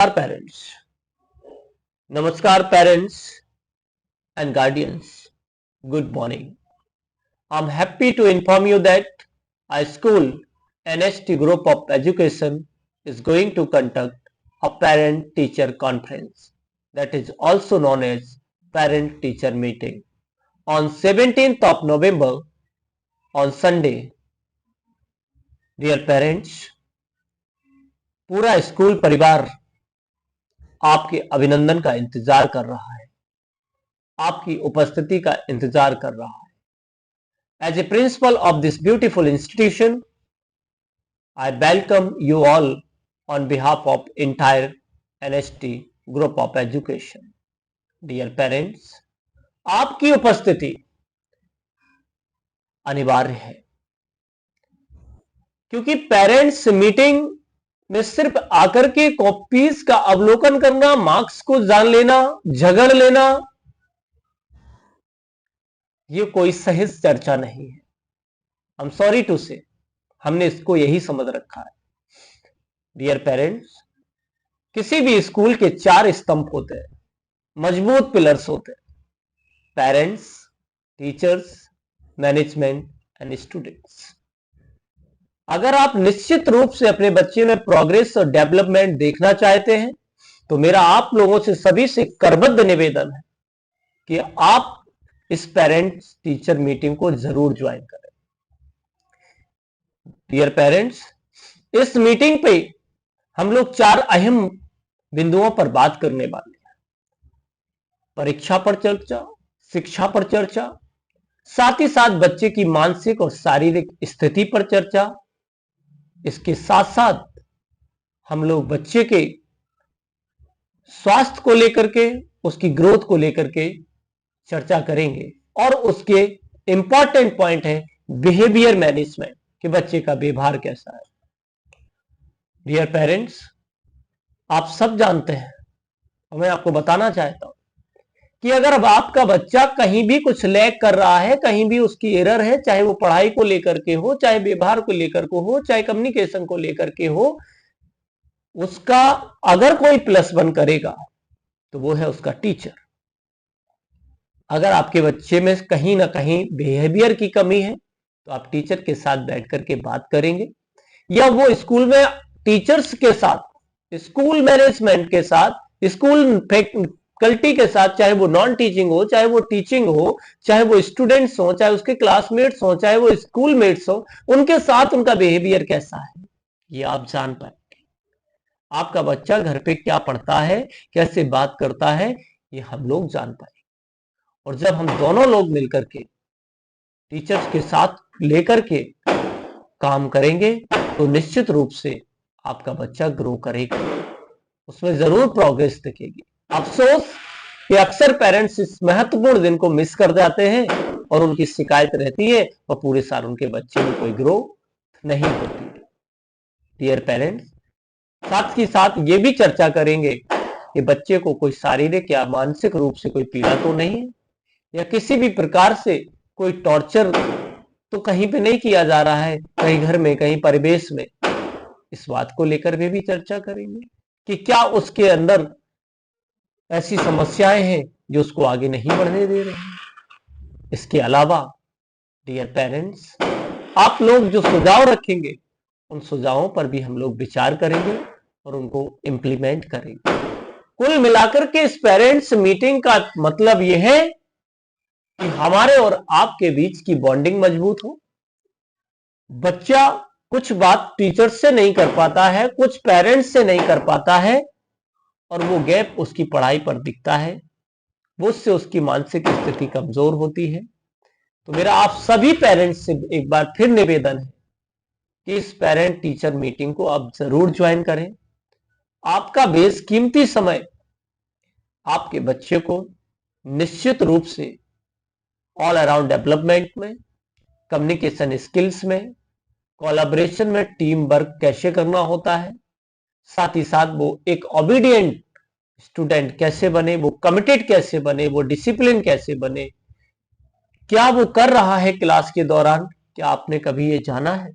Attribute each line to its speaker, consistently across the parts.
Speaker 1: Namaskar parents. Namaskar parents and guardians. Good morning. I'm happy to inform you that our school NST Group of Education is going to conduct a parent teacher conference, that is also known as parent teacher meeting, on 17th of November on Sunday. Dear parents, पूरा school परिवार आपके अभिनंदन का इंतजार कर रहा है, आपकी उपस्थिति का इंतजार कर रहा है. As a principal of this beautiful institution, I welcome you all on behalf of entire NST Group of Education. Dear parents, आपकी उपस्थिति अनिवार्य है, क्योंकि पेरेंट्स मीटिंग में सिर्फ आकर के कॉपीज का अवलोकन करना, मार्क्स को जान लेना, झगड़ लेना, ये कोई सहज चर्चा नहीं है. आई एम सॉरी टू से, हमने इसको यही समझ रखा है. डियर पेरेंट्स, किसी भी स्कूल के 4 स्तंभ होते हैं, मजबूत पिलर्स होते हैं: parents, teachers, management and students. अगर आप निश्चित रूप से अपने बच्चे में प्रोग्रेस और डेवलपमेंट देखना चाहते हैं, तो मेरा आप लोगों से सभी से करबद्ध निवेदन है कि आप इस पेरेंट्स टीचर मीटिंग को जरूर ज्वाइन करें. डियर पेरेंट्स, इस मीटिंग पे हम लोग 4 अहम बिंदुओं पर बात करने वाले हैं. परीक्षा पर चर्चा, शिक्षा पर चर्चा, साथ ही साथ बच्चे की मानसिक और शारीरिक स्थिति पर चर्चा. इसके साथ साथ हम लोग बच्चे के स्वास्थ्य को लेकर के, उसकी ग्रोथ को लेकर के चर्चा करेंगे. और उसके इंपॉर्टेंट पॉइंट है बिहेवियर मैनेजमेंट, कि बच्चे का व्यवहार कैसा है. डियर पेरेंट्स, आप सब जानते हैं और मैं आपको बताना चाहता हूं कि अगर अब आपका बच्चा कहीं भी कुछ लैग कर रहा है, कहीं भी उसकी एरर है, चाहे वो पढ़ाई को लेकर के हो, चाहे व्यवहार को लेकर के हो, चाहे कम्युनिकेशन को लेकर के हो, उसका अगर कोई +1 करेगा तो वो है उसका टीचर. अगर आपके बच्चे में कहीं ना कहीं बिहेवियर की कमी है, तो आप टीचर के साथ बैठ करके बात करेंगे, या वो स्कूल में टीचर्स के साथ, स्कूल मैनेजमेंट के साथ, स्कूल फैकल्टी के साथ, चाहे वो नॉन टीचिंग हो, चाहे वो टीचिंग हो, चाहे वो स्टूडेंट्स हो, चाहे उसके क्लासमेट्स हो, चाहे वो स्कूल मेट्स हो, उनके साथ उनका बिहेवियर कैसा है, ये आप जान पाएंगे. आपका बच्चा घर पे क्या पढ़ता है, कैसे बात करता है, ये हम लोग जान पाएंगे. और जब हम दोनों लोग मिलकर के टीचर्स के साथ लेकर के काम करेंगे, तो निश्चित रूप से आपका बच्चा ग्रो करेगा, उसमें जरूर प्रोग्रेस दिखेगी. अफसोस कि अक्सर पेरेंट्स इस महत्वपूर्ण दिन को मिस कर जाते हैं और उनकी शिकायत रहती है और पूरे साल उनके बच्चे में कोई ग्रोथ नहीं होती. डियर पेरेंट्स, साथ ही साथ ये भी चर्चा करेंगे कि बच्चे को कोई शारीरिक या मानसिक रूप से कोई पीड़ा तो नहीं है, या किसी भी प्रकार से कोई टॉर्चर तो कहीं पे नहीं किया जा रहा है, कहीं घर में, कहीं परिवेश में. इस बात को लेकर भी चर्चा करेंगे कि क्या उसके अंदर ऐसी समस्याएं हैं जो उसको आगे नहीं बढ़ने दे रही हैं. इसके अलावा डियर पेरेंट्स, आप लोग जो सुझाव रखेंगे, उन सुझावों पर भी हम लोग विचार करेंगे और उनको इम्प्लीमेंट करेंगे. कुल मिलाकर के इस पेरेंट्स मीटिंग का मतलब यह है कि हमारे और आपके बीच की बॉन्डिंग मजबूत हो. बच्चा कुछ बात टीचर्स से नहीं कर पाता है, कुछ पेरेंट्स से नहीं कर पाता है, और वो गैप उसकी पढ़ाई पर दिखता है, वो उससे उसकी मानसिक स्थिति कमजोर होती है. तो मेरा आप सभी पेरेंट्स से एक बार फिर निवेदन है कि इस पेरेंट टीचर मीटिंग को आप जरूर ज्वाइन करें. आपका बेशकीमती समय आपके बच्चे को निश्चित रूप से ऑल अराउंड डेवलपमेंट में, कम्युनिकेशन स्किल्स में, कोलैबोरेशन में, टीम वर्क कैसे करना होता है, साथ ही साथ वो एक ओबीडियंट स्टूडेंट कैसे बने, वो कमिटेड कैसे बने, वो डिसिप्लिन कैसे बने, क्या वो कर रहा है क्लास के दौरान, क्या आपने कभी ये जाना है?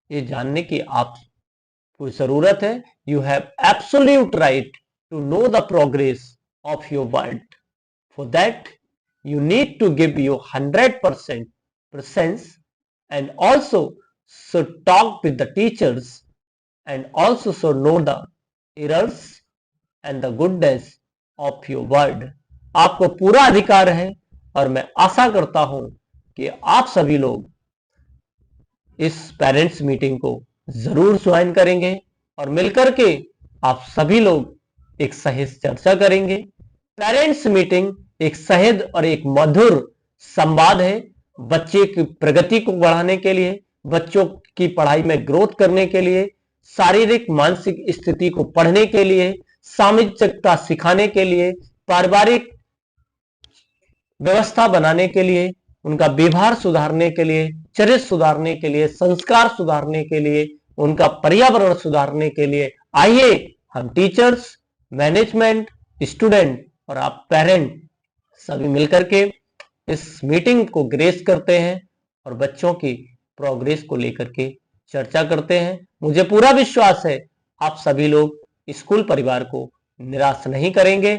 Speaker 1: ये जानने की आप कोई जरूरत है, you have absolute right to know the progress of your world. For that you need to give your 100% presence, and also should talk with the teachers, and also should know the errors and the goodness of your word. आपको पूरा अधिकार है और मैं आशा करता हूं कि आप सभी लोग इस पेरेंट्स मीटिंग को जरूर ज्वाइन करेंगे और मिलकर के आप सभी लोग एक सहज चर्चा करेंगे. पेरेंट्स मीटिंग एक सहज और एक मधुर संवाद है बच्चे की प्रगति को बढ़ाने के लिए, बच्चों की पढ़ाई में ग्रोथ करने के लिए, शारीरिक मानसिक स्थिति को पढ़ने के लिए, सामाजिकता सिखाने के लिए, पारिवारिक व्यवस्था बनाने के लिए, उनका व्यवहार सुधारने के लिए, चरित्र सुधारने के लिए, संस्कार सुधारने के लिए, उनका पर्यावरण सुधारने के लिए. आइए हम टीचर्स, मैनेजमेंट, स्टूडेंट और आप पेरेंट सभी मिलकर के इस मीटिंग को ग्रेस करते हैं और बच्चों की प्रोग्रेस को लेकर के चर्चा करते हैं. मुझे पूरा विश्वास है आप सभी लोग स्कूल परिवार को निराश नहीं करेंगे.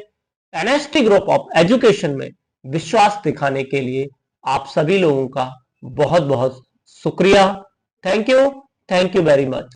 Speaker 1: एनएसटी ग्रुप ऑफ एजुकेशन में विश्वास दिखाने के लिए आप सभी लोगों का बहुत बहुत शुक्रिया. Thank you very much.